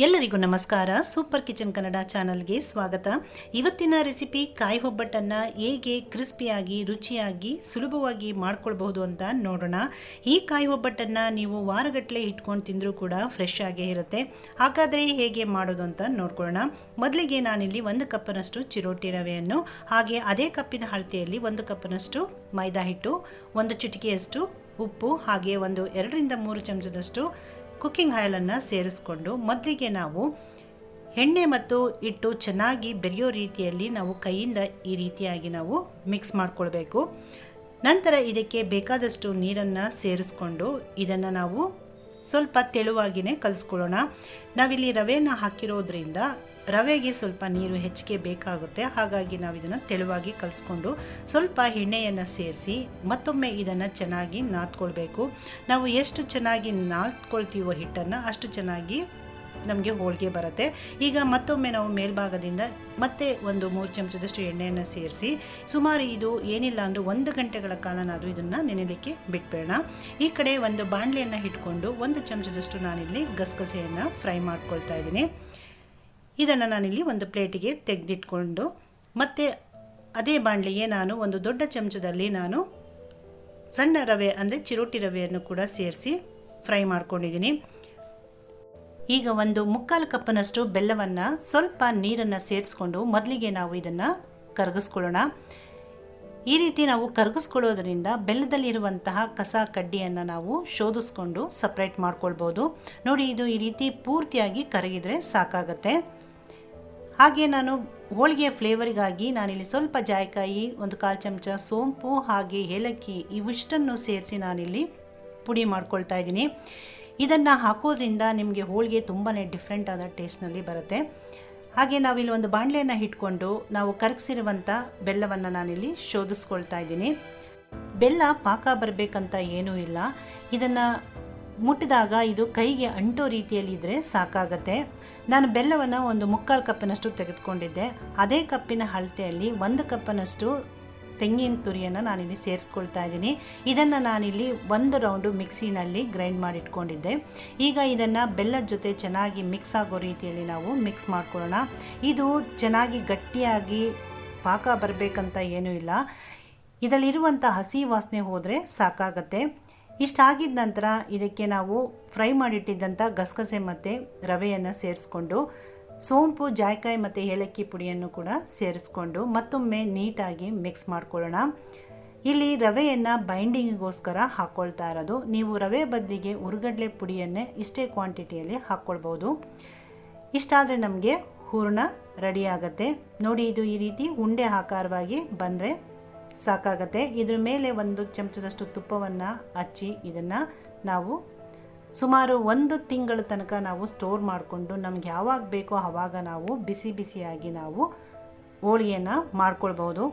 ಎಲ್ಲರಿಗೂ ನಮಸ್ಕಾರ. Super kitchen Kannada ಚಾನಲ್ಗೆ ಸ್ವಾಗತ. ಇವತ್ತಿನ ರೆಸಿಪಿ ಕಾಯಿ ಒಬ್ಬಟ್ಟನ್ನು ಹೇಗೆ ಕ್ರಿಸ್ಪಿಯಾಗಿ ರುಚಿಯಾಗಿ ಸುಲಭವಾಗಿ ಮಾಡ್ಕೊಳ್ಬಹುದು ಅಂತ ನೋಡೋಣ. ಈ ಕಾಯಿ ಒಬ್ಬಟ್ಟನ್ನು ನೀವು ವಾರಗಟ್ಟಲೆ ಇಟ್ಕೊಂಡು ತಿಂದರೂ ಕೂಡ ಫ್ರೆಶ್ ಆಗೇ ಇರುತ್ತೆ. ಹಾಗಾದರೆ ಹೇಗೆ ಮಾಡೋದು ಅಂತ ನೋಡ್ಕೊಳ್ಳೋಣ. ಮೊದಲಿಗೆ ನಾನಿಲ್ಲಿ 1 ಕಪ್ನಷ್ಟು ಚಿರೋಟಿ ರವೆಯನ್ನು, ಹಾಗೆ ಅದೇ ಕಪ್ಪಿನ ಅಳತೆಯಲ್ಲಿ 1 ಕಪ್ನಷ್ಟು ಮೈದಾ ಹಿಟ್ಟು, 1 ಚಿಟಿಕೆಯಷ್ಟು ಉಪ್ಪು, ಹಾಗೆ 2 ರಿಂದ 3 ಚಮಚದಷ್ಟು ಕುಕ್ಕಿಂಗ್ ಆಯಿಲನ್ನು ಸೇರಿಸ್ಕೊಂಡು ಮೊದಲಿಗೆ ನಾವು ಎಣ್ಣೆ ಮತ್ತು ಹಿಟ್ಟು ಚೆನ್ನಾಗಿ ಬೆರೆಯೋ ರೀತಿಯಲ್ಲಿ ನಾವು ಕೈಯಿಂದ ಈ ರೀತಿಯಾಗಿ ನಾವು ಮಿಕ್ಸ್ ಮಾಡ್ಕೊಳ್ಬೇಕು. ನಂತರ ಇದಕ್ಕೆ ಬೇಕಾದಷ್ಟು ನೀರನ್ನು ಸೇರಿಸ್ಕೊಂಡು ಇದನ್ನು ನಾವು ಸ್ವಲ್ಪ ತೆಳುವಾಗಿಯೇ ಕಲಿಸ್ಕೊಳ್ಳೋಣ. ನಾವಿಲ್ಲಿ ರವೆಯನ್ನು ಹಾಕಿರೋದ್ರಿಂದ ರವೆಗೆ ಸ್ವಲ್ಪ ನೀರು ಹೆಚ್ಚಿಗೆ ಬೇಕಾಗುತ್ತೆ. ಹಾಗಾಗಿ ನಾವು ಇದನ್ನು ತೆಳುವಾಗಿ ಕಲಿಸ್ಕೊಂಡು ಸ್ವಲ್ಪ ಎಣ್ಣೆಯನ್ನು ಸೇರಿಸಿ ಮತ್ತೊಮ್ಮೆ ಇದನ್ನು ಚೆನ್ನಾಗಿ ನಾದ್ಕೊಳ್ಬೇಕು. ನಾವು ಎಷ್ಟು ಚೆನ್ನಾಗಿ ನಾದ್ಕೊಳ್ತೀವೋ ಹಿಟ್ಟನ್ನು ಅಷ್ಟು ಚೆನ್ನಾಗಿ ನಮಗೆ ಹೋಳಿಗೆ ಬರುತ್ತೆ. ಈಗ ಮತ್ತೊಮ್ಮೆ ನಾವು ಮೇಲ್ಭಾಗದಿಂದ ಮತ್ತೆ 3 ಚಮಚದಷ್ಟು ಎಣ್ಣೆಯನ್ನು ಸೇರಿಸಿ ಸುಮಾರು ಇದು ಏನಿಲ್ಲ ಅಂದರೂ 1 ಗಂಟೆಗಳ ಕಾಲ ನಾವು ಇದನ್ನು ನೆನೆಯಲಿಕ್ಕೆ ಬಿಟ್ಬೇಡ. ಈ ಕಡೆ ಒಂದು ಬಾಣಲೆಯನ್ನು ಇಟ್ಕೊಂಡು 1 ಚಮಚದಷ್ಟು ನಾನಿಲ್ಲಿ ಗಸಗಸೆಯನ್ನು ಫ್ರೈ ಮಾಡ್ಕೊಳ್ತಾ ಇದ್ದೀನಿ. ಇದನ್ನು ನಾನಿಲ್ಲಿ ಒಂದು ಪ್ಲೇಟಿಗೆ ತೆಗೆದಿಟ್ಕೊಂಡು ಮತ್ತೆ ಅದೇ ಬಾಣಲೆಗೆ ನಾನು ಒಂದು ದೊಡ್ಡ ಚಮಚದಲ್ಲಿ ನಾನು ಸಣ್ಣ ರವೆ ಅಂದರೆ ಚಿರೋಟಿ ರವೆಯನ್ನು ಕೂಡ ಸೇರಿಸಿ ಫ್ರೈ ಮಾಡ್ಕೊಂಡಿದ್ದೀನಿ. ಈಗ 1/4 ಕಪ್ನಷ್ಟು ಬೆಲ್ಲವನ್ನು ಸ್ವಲ್ಪ ನೀರನ್ನು ಸೇರಿಸ್ಕೊಂಡು ಮೊದಲಿಗೆ ನಾವು ಇದನ್ನು ಕರಗಿಸ್ಕೊಳ್ಳೋಣ. ಈ ರೀತಿ ನಾವು ಕರಗಿಸ್ಕೊಳ್ಳೋದ್ರಿಂದ ಬೆಲ್ಲದಲ್ಲಿರುವಂತಹ ಕಸ ಕಡ್ಡಿಯನ್ನು ನಾವು ಶೋಧಿಸ್ಕೊಂಡು ಸಪ್ರೇಟ್ ಮಾಡ್ಕೊಳ್ಬೋದು. ನೋಡಿ, ಇದು ಈ ರೀತಿ ಪೂರ್ತಿಯಾಗಿ ಕರಗಿದ್ರೆ ಸಾಕಾಗತ್ತೆ. ಹಾಗೆ ನಾನು ಹೋಳಿಗೆ ಫ್ಲೇವರಿಗಾಗಿ ನಾನಿಲ್ಲಿ ಸ್ವಲ್ಪ ಜಾಯಿಕಾಯಿ, 1/4 ಚಮಚ ಸೋಂಪು, ಹಾಗೆ ಏಲಕ್ಕಿ ಇವಿಷ್ಟನ್ನು ಸೇರಿಸಿ ನಾನಿಲ್ಲಿ ಪುಡಿ ಮಾಡ್ಕೊಳ್ತಾ ಇದ್ದೀನಿ. ಇದನ್ನು ಹಾಕೋದ್ರಿಂದ ನಿಮಗೆ ಹೋಳಿಗೆ ತುಂಬಾ ಡಿಫ್ರೆಂಟ್ ಆದ ಟೇಸ್ಟ್ನಲ್ಲಿ ಬರುತ್ತೆ. ಹಾಗೆ ನಾವಿಲ್ಲಿ ಒಂದು ಬಾಣಲೆಯನ್ನು ಇಟ್ಕೊಂಡು ನಾವು ಕರಗಿಸಿರುವಂಥ ಬೆಲ್ಲವನ್ನು ನಾನಿಲ್ಲಿ ಶೋಧಿಸ್ಕೊಳ್ತಾ ಇದ್ದೀನಿ. ಬೆಲ್ಲ ಪಾಕ ಬರಬೇಕಂತ ಏನೂ ಇಲ್ಲ. ಇದನ್ನು ಮುಟ್ಟಿದಾಗ ಇದು ಕೈಗೆ ಅಂಟೋ ರೀತಿಯಲ್ಲಿ ಇದ್ದರೆ ಸಾಕಾಗತ್ತೆ. ನಾನು ಬೆಲ್ಲವನ್ನು 1/4 ಕಪ್ನಷ್ಟು ತೆಗೆದುಕೊಂಡಿದ್ದೆ. ಅದೇ ಕಪ್ಪಿನ ಅಳತೆಯಲ್ಲಿ 1 ಕಪ್ನಷ್ಟು ತೆಂಗಿನ ತುರಿಯನ್ನು ನಾನಿಲ್ಲಿ ಸೇರಿಸ್ಕೊಳ್ತಾ ಇದ್ದೀನಿ. ಇದನ್ನು ನಾನಿಲ್ಲಿ 1 ರೌಂಡು ಮಿಕ್ಸಿನಲ್ಲಿ ಗ್ರೈಂಡ್ ಮಾಡಿಟ್ಕೊಂಡಿದ್ದೆ. ಈಗ ಇದನ್ನು ಬೆಲ್ಲದ ಜೊತೆ ಚೆನ್ನಾಗಿ ಮಿಕ್ಸ್ ಆಗೋ ರೀತಿಯಲ್ಲಿ ನಾವು ಮಿಕ್ಸ್ ಮಾಡ್ಕೊಳ್ಳೋಣ. ಇದು ಚೆನ್ನಾಗಿ ಗಟ್ಟಿಯಾಗಿ ಪಾಕ ಬರಬೇಕಂತ ಏನೂ ಇಲ್ಲ. ಇದರಲ್ಲಿರುವಂಥ ಹಸಿ ವಾಸನೆ ಹೋದರೆ ಸಾಕಾಗತ್ತೆ. ಇಷ್ಟಾಗಿದ್ದ ನಂತರ ಇದಕ್ಕೆ ನಾವು ಫ್ರೈ ಮಾಡಿಟ್ಟಿದ್ದಂಥ ಗಸಗಸೆ ಮತ್ತು ರವೆಯನ್ನು ಸೇರಿಸ್ಕೊಂಡು ಸೋಂಪು, ಜಾಯಿಕಾಯಿ ಮತ್ತು ಏಲಕ್ಕಿ ಪುಡಿಯನ್ನು ಕೂಡ ಸೇರಿಸ್ಕೊಂಡು ಮತ್ತೊಮ್ಮೆ ನೀಟಾಗಿ ಮಿಕ್ಸ್ ಮಾಡ್ಕೊಳ್ಳೋಣ. ಇಲ್ಲಿ ರವೆಯನ್ನು ಬೈಂಡಿಂಗಿಗೋಸ್ಕರ ಹಾಕ್ಕೊಳ್ತಾ ಇರೋದು. ನೀವು ರವೆ ಬದಲಿಗೆ ಹುರ್ಗಡ್ಲೆ ಪುಡಿಯನ್ನೇ ಇಷ್ಟೇ ಕ್ವಾಂಟಿಟಿಯಲ್ಲಿ ಹಾಕ್ಕೊಳ್ಬೋದು. ಇಷ್ಟಾದರೆ ನಮಗೆ ಹೂರಣ ರೆಡಿ ಆಗುತ್ತೆ. ನೋಡಿ, ಇದು ಈ ರೀತಿ ಉಂಡೆ ಆಕಾರವಾಗಿ ಬಂದರೆ ಸಾಕಾಗತ್ತೆ. ಇದ್ರ ಮೇಲೆ 1 ಚಮಚದಷ್ಟು ತುಪ್ಪವನ್ನು ಹಚ್ಚಿ ಇದನ್ನು ನಾವು ಸುಮಾರು 1 ತಿಂಗಳ ತನಕ ನಾವು ಸ್ಟೋರ್ ಮಾಡಿಕೊಂಡು ನಮ್ಗೆ ಯಾವಾಗ ಬೇಕೋ ಆವಾಗ ನಾವು ಬಿಸಿ ಬಿಸಿಯಾಗಿ ನಾವು ಹೋಳಿಗೆಯನ್ನು ಮಾಡ್ಕೊಳ್ಬೋದು.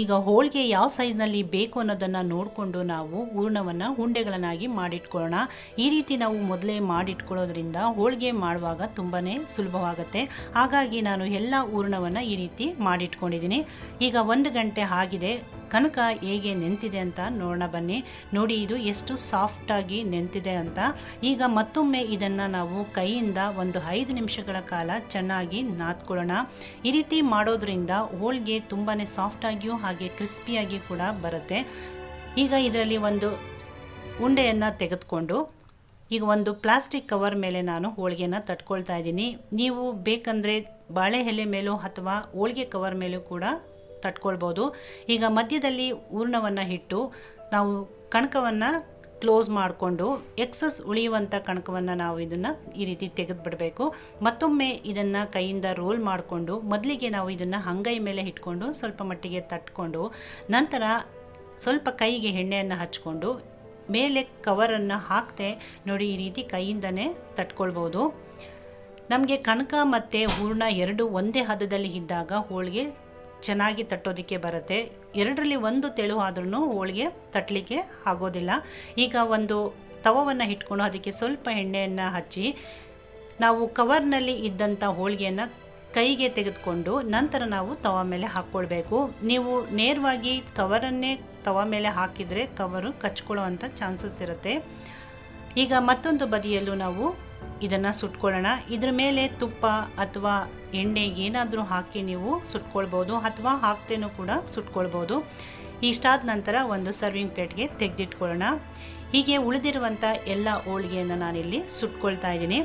ಈಗ ಹೋಳಿಗೆ ಯಾವ ಸೈಜ್ನಲ್ಲಿ ಬೇಕು ಅನ್ನೋದನ್ನು ನೋಡಿಕೊಂಡು ನಾವು ಹೂರಣವನ್ನು ಉಂಡೆಗಳನ್ನಾಗಿ ಮಾಡಿಟ್ಕೊಳ್ಳೋಣ. ಈ ರೀತಿ ನಾವು ಮೊದಲೇ ಮಾಡಿಟ್ಕೊಳ್ಳೋದ್ರಿಂದ ಹೋಳಿಗೆ ಮಾಡುವಾಗ ತುಂಬಾ ಸುಲಭವಾಗುತ್ತೆ. ಹಾಗಾಗಿ ನಾನು ಎಲ್ಲ ಹೂರಣವನ್ನು ಈ ರೀತಿ ಮಾಡಿಟ್ಕೊಂಡಿದ್ದೀನಿ. ಈಗ 1 ಗಂಟೆ ಆಗಿದೆ. ಕನಕ ಹೇಗೆ ನೆಂತಿದೆ ಅಂತ ನೋಡೋಣ ಬನ್ನಿ. ನೋಡಿ, ಇದು ಎಷ್ಟು ಸಾಫ್ಟಾಗಿ ನೆಂತಿದೆ ಅಂತ. ಈಗ ಮತ್ತೊಮ್ಮೆ ಇದನ್ನು ನಾವು ಕೈಯಿಂದ 5 ನಿಮಿಷಗಳ ಕಾಲ ಚೆನ್ನಾಗಿ ನಾದ್ಕೊಳ್ಳೋಣ. ಈ ರೀತಿ ಮಾಡೋದ್ರಿಂದ ಹೋಳಿಗೆ ತುಂಬಾ ಸಾಫ್ಟಾಗಿಯೂ ಹಾಗೆ ಕ್ರಿಸ್ಪಿಯಾಗಿ ಕೂಡ ಬರುತ್ತೆ. ಈಗ ಇದರಲ್ಲಿ ಒಂದು ಉಂಡೆಯನ್ನು ತೆಗೆದುಕೊಂಡು ಈಗ ಒಂದು ಪ್ಲಾಸ್ಟಿಕ್ ಕವರ್ ಮೇಲೆ ನಾನು ಹೋಳಿಗೆನ ತಟ್ಕೊಳ್ತಾ ಇದ್ದೀನಿ. ನೀವು ಬೇಕಂದರೆ ಬಾಳೆ ಎಲೆ ಮೇಲೂ ಅಥವಾ ಹೋಳಿಗೆ ಕವರ್ ಮೇಲೂ ಕೂಡ ತಟ್ಕೊಳ್ಬೋದು. ಈಗ ಮಧ್ಯದಲ್ಲಿ ಹೂರಣವನ್ನು ಇಟ್ಟು ನಾವು ಕಣಕವನ್ನು ಕ್ಲೋಸ್ ಮಾಡಿಕೊಂಡು ಎಕ್ಸಸ್ ಉಳಿಯುವಂಥ ಕಣಕವನ್ನು ನಾವು ಇದನ್ನು ಈ ರೀತಿ ತೆಗೆದುಬಿಡಬೇಕು. ಮತ್ತೊಮ್ಮೆ ಇದನ್ನು ಕೈಯಿಂದ ರೋಲ್ ಮಾಡಿಕೊಂಡು ಮೊದಲಿಗೆ ನಾವು ಇದನ್ನು ಅಂಗೈ ಮೇಲೆ ಇಟ್ಕೊಂಡು ಸ್ವಲ್ಪ ಮಟ್ಟಿಗೆ ತಟ್ಕೊಂಡು ನಂತರ ಸ್ವಲ್ಪ ಕೈಗೆ ಎಣ್ಣೆಯನ್ನು ಹಚ್ಕೊಂಡು ಮೇಲೆ ಕವರನ್ನು ಹಾಕದೆ ನೋಡಿ ಈ ರೀತಿ ಕೈಯಿಂದನೇ ತಟ್ಕೊಳ್ಬೋದು. ನಮಗೆ ಕಣಕ ಮತ್ತು ಹೂರಣ ಎರಡು ಒಂದೇ ಹದದಲ್ಲಿ ಇದ್ದಾಗ ಹೋಳಿಗೆ ಚೆನ್ನಾಗಿ ತಟ್ಟೋದಕ್ಕೆ ಬರುತ್ತೆ. 2ರಲ್ಲಿ 1 ತೆಳು ಆದ್ರೂ ಹೋಳಿಗೆ ತಟ್ಟಲಿಕ್ಕೆ ಆಗೋದಿಲ್ಲ. ಈಗ ಒಂದು ತವವನ್ನು ಇಟ್ಕೊಂಡು ಅದಕ್ಕೆ ಸ್ವಲ್ಪ ಎಣ್ಣೆಯನ್ನು ಹಚ್ಚಿ ನಾವು ಕವರ್ನಲ್ಲಿ ಇದ್ದಂಥ ಹೋಳಿಗೆಯನ್ನು ಕೈಗೆ ತೆಗೆದುಕೊಂಡು ನಂತರ ನಾವು ತವ ಮೇಲೆ ಹಾಕ್ಕೊಳ್ಬೇಕು. ನೀವು ನೇರವಾಗಿ ಕವರನ್ನೇ ತವ ಮೇಲೆ ಹಾಕಿದರೆ ಕವರು ಕಚ್ಕೊಳ್ಳೋ ಅಂಥ ಚಾನ್ಸಸ್ ಇರುತ್ತೆ. ಈಗ ಮತ್ತೊಂದು ಬದಿಯಲ್ಲೂ ನಾವು ಇದನ್ನು ಸುಟ್ಕೊಳ್ಳೋಣ. ಇದ್ರ ಮೇಲೆ ತುಪ್ಪ ಅಥವಾ ಎಣ್ಣೆ ಏನಾದರೂ ಹಾಕಿ ನೀವು ಸುಟ್ಕೊಳ್ಬೋದು ಅಥವಾ ಹಾಕ್ತೇನೂ ಕೂಡ ಸುಟ್ಕೊಳ್ಬೋದು. ಇಷ್ಟಾದ ನಂತರ ಒಂದು ಸರ್ವಿಂಗ್ ಪ್ಲೇಟ್ಗೆ ತೆಗೆದಿಟ್ಕೊಳ್ಳೋಣ. ಹೀಗೆ ಉಳಿದಿರುವಂಥ ಎಲ್ಲ ಹೋಳಿಗೆಯನ್ನು ನಾನಿಲ್ಲಿ ಸುಟ್ಕೊಳ್ತಾ ಇದ್ದೀನಿ.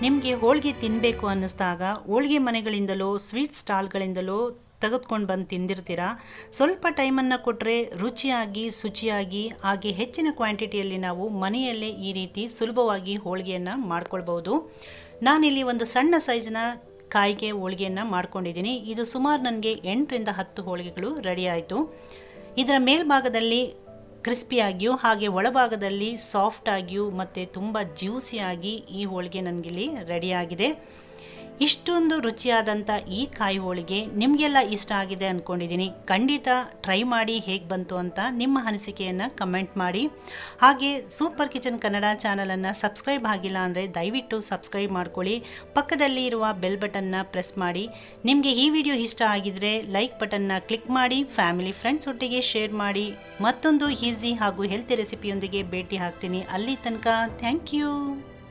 ನಿಮಗೆ ಹೋಳಿಗೆ ತಿನ್ನಬೇಕು ಅನ್ನಿಸ್ದಾಗ ಹೋಳಿಗೆ ಮನೆಗಳಿಂದಲೋ ಸ್ವೀಟ್ ಸ್ಟಾಲ್ಗಳಿಂದಲೋ ತೆಗೆದುಕೊಂಡು ಬಂದು ತಿಂದಿರ್ತೀರ. ಸ್ವಲ್ಪ ಟೈಮನ್ನು ಕೊಟ್ಟರೆ ರುಚಿಯಾಗಿ ಶುಚಿಯಾಗಿ ಹಾಗೆ ಹೆಚ್ಚಿನ ಕ್ವಾಂಟಿಟಿಯಲ್ಲಿ ನಾವು ಮನೆಯಲ್ಲೇ ಈ ರೀತಿ ಸುಲಭವಾಗಿ ಹೋಳಿಗೆಯನ್ನು ಮಾಡ್ಕೊಳ್ಬೋದು. ನಾನಿಲ್ಲಿ ಒಂದು ಸಣ್ಣ ಸೈಜಿನ ಕಾಯಿಗೆ ಹೋಳಿಗೆಯನ್ನು ಮಾಡ್ಕೊಂಡಿದ್ದೀನಿ. ಇದು ಸುಮಾರು ನನಗೆ 8ರಿಂದ 10 ಹೋಳಿಗೆಗಳು ರೆಡಿ ಆಯಿತು. ಇದರ ಮೇಲ್ಭಾಗದಲ್ಲಿ ಕ್ರಿಸ್ಪಿಯಾಗಿಯೂ ಹಾಗೆ ಒಳಭಾಗದಲ್ಲಿ ಸಾಫ್ಟಾಗಿಯೂ ಮತ್ತು ತುಂಬ ಜ್ಯೂಸಿಯಾಗಿ ಈ ಹೋಳಿಗೆ ನನಗಿಲ್ಲಿ ರೆಡಿಯಾಗಿದೆ. ಇಷ್ಟೊಂದು ರುಚಿಯಾದಂಥ ಈ ಕಾಯಿ ಹೋಳಿಗೆ ನಿಮಗೆಲ್ಲ ಇಷ್ಟ ಆಗಿದೆ ಅಂದ್ಕೊಂಡಿದ್ದೀನಿ. ಖಂಡಿತ ಟ್ರೈ ಮಾಡಿ ಹೇಗೆ ಬಂತು ಅಂತ ನಿಮ್ಮ ಅನಿಸಿಕೆಯನ್ನು ಕಮೆಂಟ್ ಮಾಡಿ. ಹಾಗೆ ಸೂಪರ್ ಕಿಚನ್ ಕನ್ನಡ ಚಾನಲನ್ನು ಸಬ್ಸ್ಕ್ರೈಬ್ ಆಗಿಲ್ಲ ಅಂದರೆ ದಯವಿಟ್ಟು ಸಬ್ಸ್ಕ್ರೈಬ್ ಮಾಡ್ಕೊಳ್ಳಿ. ಪಕ್ಕದಲ್ಲಿ ಇರುವ ಬೆಲ್ ಬಟನ್ನ ಪ್ರೆಸ್ ಮಾಡಿ. ನಿಮಗೆ ಈ ವಿಡಿಯೋ ಇಷ್ಟ ಆಗಿದರೆ ಲೈಕ್ ಬಟನ್ನ ಕ್ಲಿಕ್ ಮಾಡಿ. ಫ್ಯಾಮಿಲಿ ಫ್ರೆಂಡ್ಸ್ ಒಟ್ಟಿಗೆ ಶೇರ್ ಮಾಡಿ. ಮತ್ತೊಂದು ಈಸಿ ಹಾಗೂ ಹೆಲ್ತಿ ರೆಸಿಪಿಯೊಂದಿಗೆ ಭೇಟಿ ಆಗ್ತೀನಿ. ಅಲ್ಲಿ ತನಕ ಥ್ಯಾಂಕ್ ಯು.